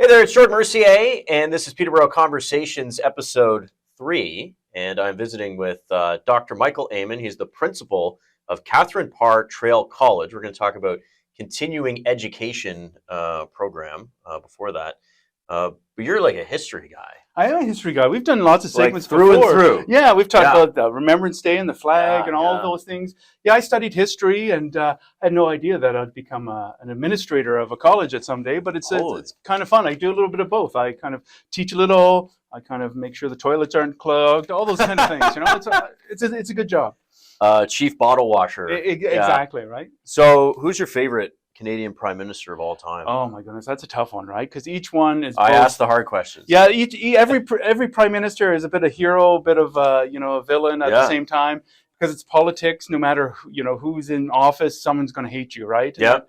Hey there, it's Jordan Mercier, and this is Peterborough Conversations, episode 3. And I'm visiting with Dr. Michael Eamon. He's the principal of Catherine Parr Trail College. We're going to talk about continuing education program before that. But you're like a history guy. I am a history guy. We've done lots of segments through before. and through. Yeah, we've talked about the Remembrance Day and the flag and all of those things. Yeah, I studied history and I had no idea that I'd become an administrator of a college at some day, but it's kind of fun. I do a little bit of both. I kind of teach a little, I kind of make sure the toilets aren't clogged, all those kind of things. You know, it's a good job. Chief bottle washer. Exactly, right? So who's your favorite Canadian Prime Minister of all time? Oh my goodness, that's a tough one, right? Because each one is. I ask the hard questions. Yeah, every prime minister is a bit of hero, a bit of a villain at the same time, because it's politics. No matter who's in office, someone's going to hate you, right? Yeah.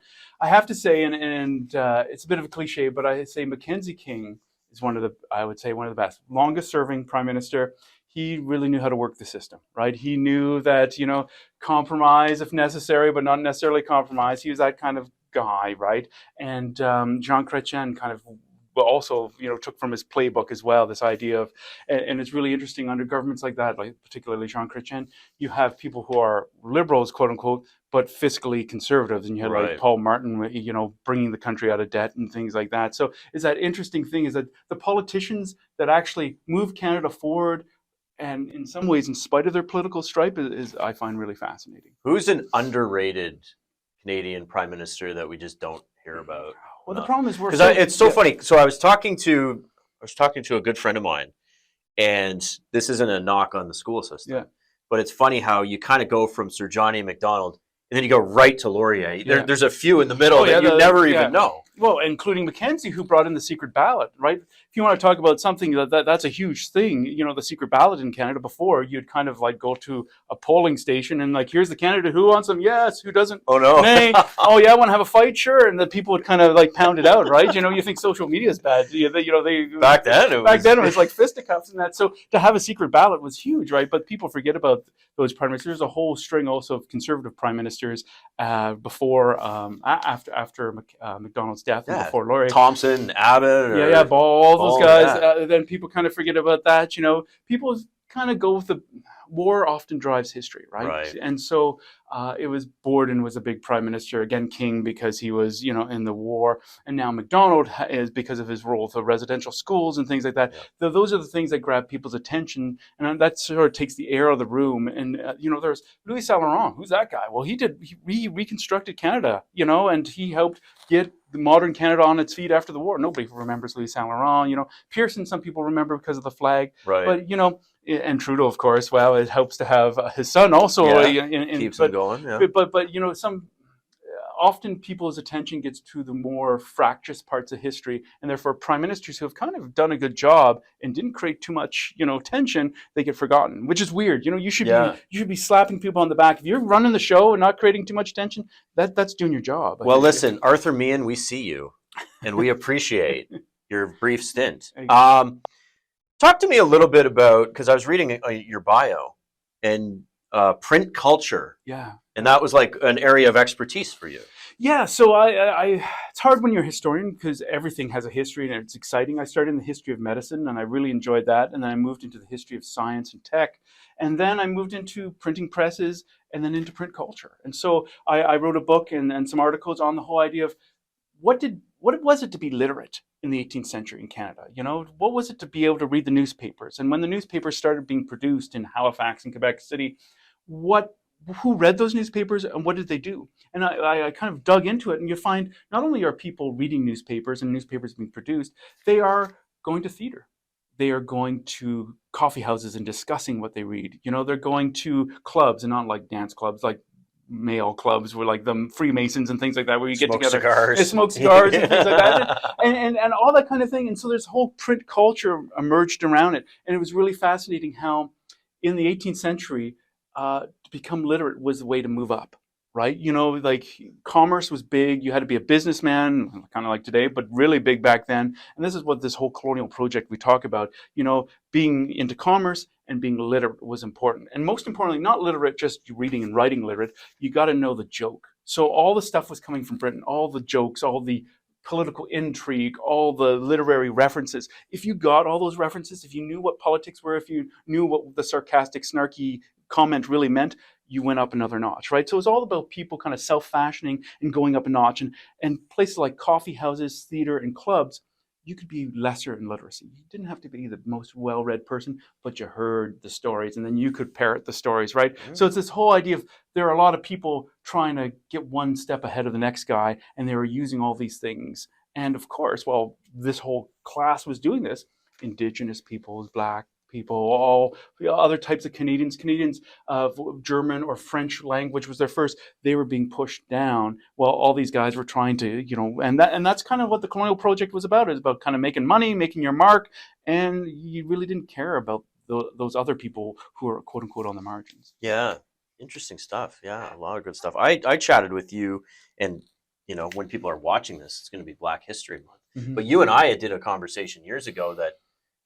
I have to say, and it's a bit of a cliche, but I say Mackenzie King is one of the best, longest serving prime minister. He really knew how to work the system, right? He knew that, compromise if necessary, but not necessarily compromise. He was that kind of guy, right? And Jean Chrétien kind of also, took from his playbook as well, this idea of, and it's really interesting under governments like that, like particularly Jean Chrétien, you have people who are liberals, quote unquote, but fiscally conservatives. And you had like Paul Martin, bringing the country out of debt and things like that. So is that interesting thing is that the politicians that actually move Canada forward, and in some ways, in spite of their political stripe, is I find really fascinating. Who's an underrated Canadian Prime Minister that we just don't hear about? Well, the problem is it's so funny. So I was talking to a good friend of mine, and this isn't a knock on the school system, but it's funny how you kind of go from Sir Johnny MacDonald and then you go right to Laurier. There's a few in the middle that you never even know. Well, including Mackenzie, who brought in the secret ballot, right? If you want to talk about something that's a huge thing, the secret ballot in Canada. Before, you'd kind of like go to a polling station and like, here's the candidate, who wants them? Yes. Who doesn't? Oh no. Nay. Oh yeah, want to have a fight? Sure. And the people would kind of like pound it out, right? You think social media is bad? Back then it was like fisticuffs and that. So to have a secret ballot was huge, right? But people forget about those prime ministers. There's a whole string also of conservative prime ministers before, after Macdonald's death and before Laurier. Thompson, Abbott. All those guys. Then people kind of forget about that. People kind of go with the war often drives history, right? And so it was Borden was a big prime minister, again King because he was in the war, and now Macdonald is because of his role with the residential schools and things like that. Those are the things that grab people's attention, and that sort of takes the air of the room. And there's Louis Saint Laurent. Who's that guy? Well, he reconstructed Canada, and he helped get the modern Canada on its feet after the war. Nobody remembers Louis Saint Laurent. Pearson, some people remember because of the flag, but and Trudeau, of course. Well, it helps to have his son also. Keeps him going. Yeah. But some often people's attention gets to the more fractious parts of history, and therefore prime ministers who have kind of done a good job and didn't create too much tension, they get forgotten, which is weird. You should be slapping people on the back if you're running the show and not creating too much tension. That's doing your job. Well, listen, Arthur Meehan, we see you, and we appreciate your brief stint. Talk to me a little bit about, because I was reading your bio and print culture. Yeah. And that was like an area of expertise for you. Yeah. So I it's hard when you're a historian because everything has a history and it's exciting. I started in the history of medicine and I really enjoyed that. And then I moved into the history of science and tech. And then I moved into printing presses and then into print culture. And so I wrote a book and some articles on the whole idea of what was it to be literate in the 18th century in Canada? What was it to be able to read the newspapers? And when the newspapers started being produced in Halifax and Quebec City, who read those newspapers and what did they do? And I kind of dug into it, and you find not only are people reading newspapers and newspapers being produced, they are going to theater. They are going to coffee houses and discussing what they read. They're going to clubs, and not like dance clubs, like male clubs where like the Freemasons and things like that, where you get together and smoke cigars and things like that, and all that kind of thing. And so there's a whole print culture emerged around it, and it was really fascinating how in the 18th century to become literate was the way to move up, right? Like commerce was big. You had to be a businessman, kind of like today, but really big back then. And this is what this whole colonial project we talk about, being into commerce and being literate was important. And most importantly, not literate, just reading and writing literate, you got to know the joke. So all the stuff was coming from Britain, all the jokes, all the political intrigue, all the literary references. If you got all those references, if you knew what politics were, if you knew what the sarcastic, snarky comment really meant, you went up another notch, right? So it's all about people kind of self-fashioning and going up a notch. And places like coffee houses, theater, and clubs, you could be lesser in literacy. You didn't have to be the most well-read person, but you heard the stories, and then you could parrot the stories, right? Mm. So it's this whole idea of there are a lot of people trying to get one step ahead of the next guy, and they were using all these things. And of course, while this whole class was doing this, Indigenous peoples, Black people, all other types of Canadians, German or French language was their first, they were being pushed down while all these guys were trying to, and that's kind of what the colonial project was about. It's about kind of making money, making your mark, and you really didn't care about those other people who are quote unquote on the margins. Yeah, interesting stuff. Yeah, a lot of good stuff. I chatted with you, and when people are watching this, it's going to be Black History Month. Mm-hmm. But you and I did a conversation years ago that,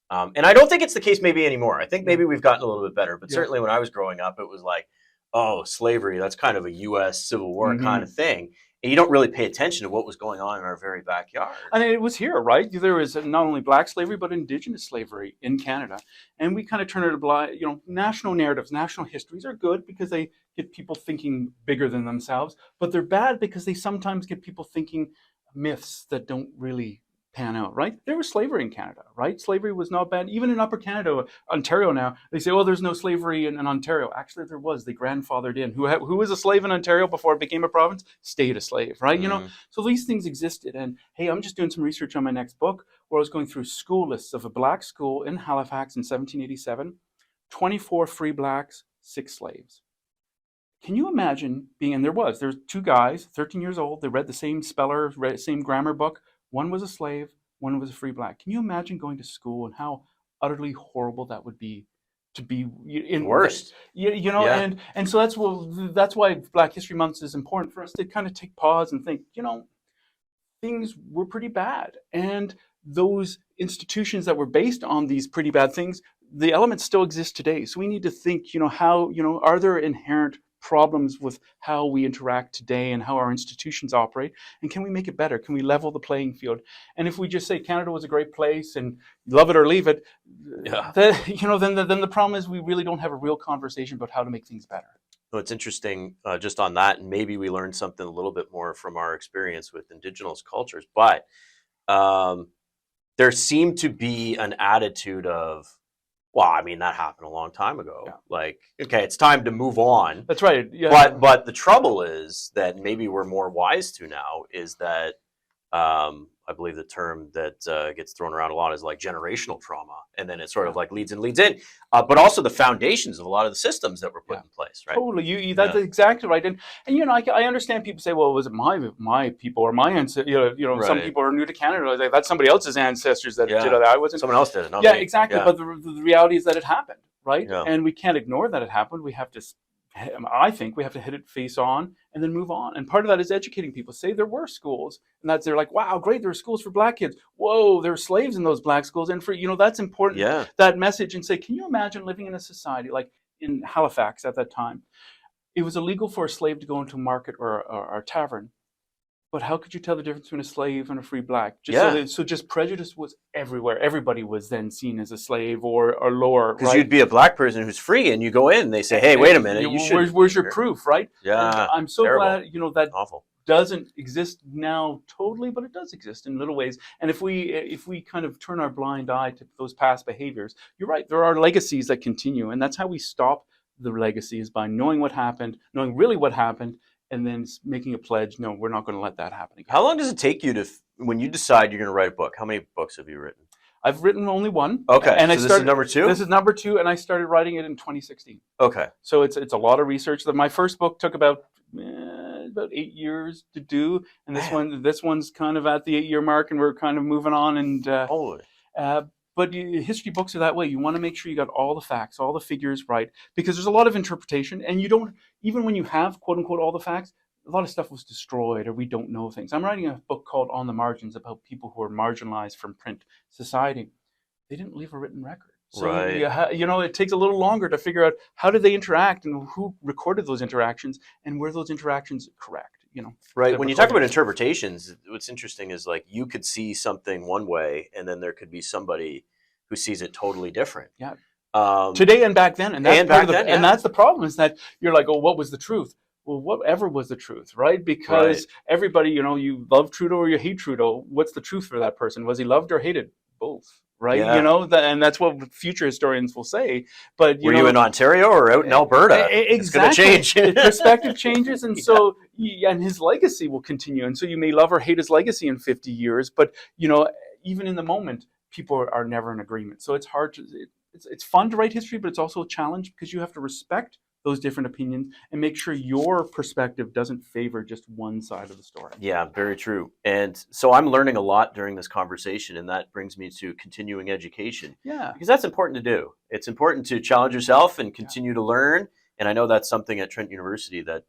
and I don't think it's the case maybe anymore. I think maybe we've gotten a little bit better, but certainly when I was growing up, it was like, oh, slavery, that's kind of a U.S. Civil War kind of thing. And you don't really pay attention to what was going on in our very backyard. And it was here, right? There was not only Black slavery, but Indigenous slavery in Canada. And we kind of turn it a blind, national narratives, national histories are good because they get people thinking bigger than themselves, but they're bad because they sometimes get people thinking myths that don't really pan out, right? There was slavery in Canada, right? Slavery was not bad. Even in Upper Canada, Ontario now, they say, oh, there's no slavery in Ontario. Actually, there was. They grandfathered in. Who was a slave in Ontario before it became a province stayed a slave, right? So these things existed. And hey, I'm just doing some research on my next book where I was going through school lists of a Black school in Halifax in 1787, 24 free Blacks, 6 slaves. Can you imagine there's 2 guys, 13 years old, they read the same speller, same grammar book. One was a slave, one was a free Black. Can you imagine going to school and how utterly horrible that would be to be in worst? And so that's why Black History Month is important for us to kind of take pause and think, things were pretty bad. And those institutions that were based on these pretty bad things, the elements still exist today. So we need to think, how, are there inherent problems with how we interact today and how our institutions operate, and can we make it better? Can we level the playing field? And if we just say Canada was a great place and love it or leave it, then the problem is we really don't have a real conversation about how to make things better. Well, it's interesting just on that, and maybe we learned something a little bit more from our experience with Indigenous cultures, but there seemed to be an attitude of, well, I mean, that happened a long time ago. Yeah. Like, okay, it's time to move on. That's right. Yeah. But the trouble is that maybe we're more wise to now is that I believe the term that gets thrown around a lot is like generational trauma. And then it sort of like leads in. But also the foundations of a lot of the systems that were put in place, right? Totally. That's exactly right. And I understand people say, well, was it my people or my ancestors? Right. Some people are new to Canada. Like, that's somebody else's ancestors that did that. I wasn't. Someone else did it, not me. Exactly. Yeah. But the reality is that it happened, right? Yeah. And we can't ignore that it happened. I think we have to hit it face on and then move on. And part of that is educating people. Say there were schools, and they're like, wow, great, there were schools for Black kids. Whoa, there were slaves in those Black schools. And for, that's important, that message. And say, can you imagine living in a society like in Halifax at that time? It was illegal for a slave to go into a market or a tavern. But how could you tell the difference between a slave and a free Black? So just prejudice was everywhere. Everybody was then seen as a slave or lower. Because you'd be a Black person who's free, and you go in, and they say, "Hey, wait a minute, where's your proof?" Right? Yeah. And I'm so glad that awful doesn't exist now totally, but it does exist in little ways. And if we kind of turn our blind eye to those past behaviors, you're right. There are legacies that continue, and that's how we stop the legacies, by knowing what happened, knowing really what happened. And then making a pledge, no, we're not going to let that happen again. How long does it take you when you decide you're going to write a book? How many books have you written? I've written only one. Okay, and this is number 2? This is number 2, and I started writing it in 2016. Okay. So it's a lot of research. My first book took about 8 years to do, and this one's kind of at the 8-year mark, and we're kind of moving on. And holy. But history books are that way. You want to make sure you got all the facts, all the figures right, because there's a lot of interpretation, and you don't, even when you have quote unquote all the facts, a lot of stuff was destroyed or we don't know things. I'm writing a book called On the Margins about people who are marginalized from print society. They didn't leave a written record. So it takes a little longer to figure out how did they interact and who recorded those interactions and were those interactions correct. Right. When you talk about interpretations, what's interesting is like you could see something one way, and then there could be somebody who sees it totally different. Yeah. Today and back then, and that's and that's the problem, is that you're like, oh, what was the truth? Well, whatever was the truth, right? Because everybody, you love Trudeau or you hate Trudeau. What's the truth for that person? Was he loved or hated? Both, right? Yeah. And that's what future historians will say. But were you in Ontario or out in Alberta? Exactly. It's going to change. Perspective changes, and so and his legacy will continue. And so you may love or hate his legacy in 50 years, but even in the moment, people are never in agreement. So it's hard to. It's fun to write history, but it's also a challenge because you have to respect those different opinions and make sure your perspective doesn't favor just one side of the story. Yeah, very true. And so I'm learning a lot during this conversation, and that brings me to continuing education. Yeah. Because that's important to do. It's important to challenge yourself and continue to learn. And I know that's something at Trent University that,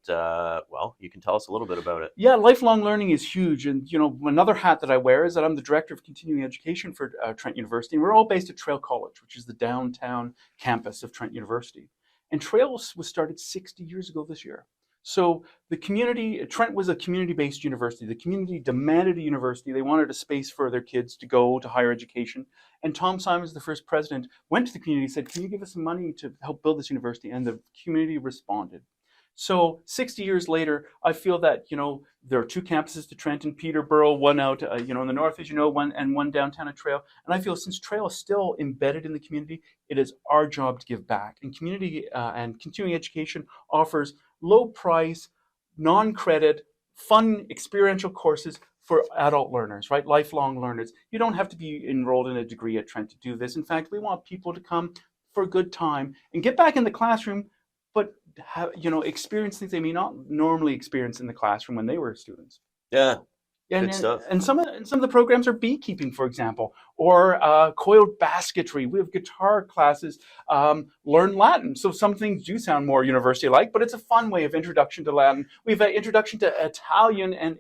you can tell us a little bit about it. Yeah, lifelong learning is huge. And, another hat that I wear is that I'm the director of continuing education for Trent University. And we're all based at Trail College, which is the downtown campus of Trent University. And Trail was started 60 years ago this year. So Trent was a community-based university. The community demanded a university. They wanted a space for their kids to go to higher education. And Tom Simons, the first president, went to the community and said, can you give us some money to help build this university? And the community responded. So 60 years later, I feel that, there are two campuses to Trent and Peterborough, one out, in the north, as one downtown at Trail. And I feel since Trail is still embedded in the community, it is our job to give back. And community and continuing education offers low price, non-credit, fun experiential courses for adult learners, right? Lifelong learners. You don't have to be enrolled in a degree at Trent to do this. In fact, we want people to come for a good time and get back in the classroom, but experience things they may not normally experience in the classroom when they were students. Yeah. Good stuff. And some of the programs are beekeeping, for example, or coiled basketry. We have guitar classes, learn Latin. So some things do sound more university-like, but it's a fun way of introduction to Latin. We have an introduction to Italian and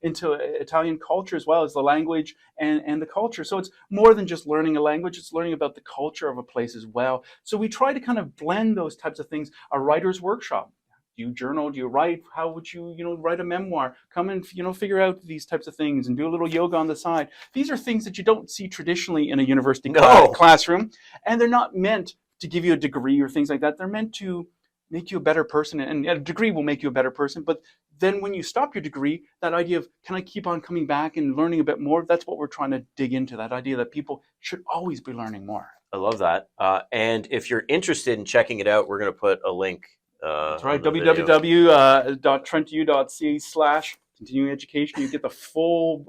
into Italian culture as well as the language and the culture. So it's more than just learning a language; it's learning about the culture of a place as well. So we try to kind of blend those types of things. A writer's workshop. Do you journal? Do you write? How would you, write a memoir? Come and, figure out these types of things and do a little yoga on the side. These are things that you don't see traditionally in a university classroom. And they're not meant to give you a degree or things like that. They're meant to make you a better person. And a degree will make you a better person. But then when you stop your degree, that idea of, can I keep on coming back and learning a bit more? That's what we're trying to dig into, that idea that people should always be learning more. I love that. And if you're interested in checking it out, we're going to put a link. That's right, www.trentu.ca/continuing education. You get the full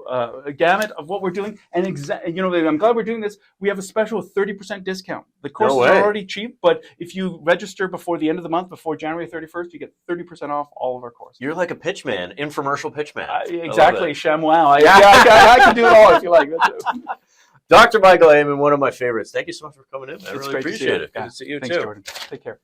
gamut of what we're doing. And I'm glad we're doing this. We have a special 30% discount. The courses are already cheap, but if you register before the end of the month, before January 31st, you get 30% off all of our courses. You're like a pitchman, infomercial pitchman. Exactly, ShamWow. I can do it all if you like. Dr. Michael Eamon, one of my favorites. Thank you so much for coming in. I really appreciate it. Good to see you too. Thanks, Jordan. Take care.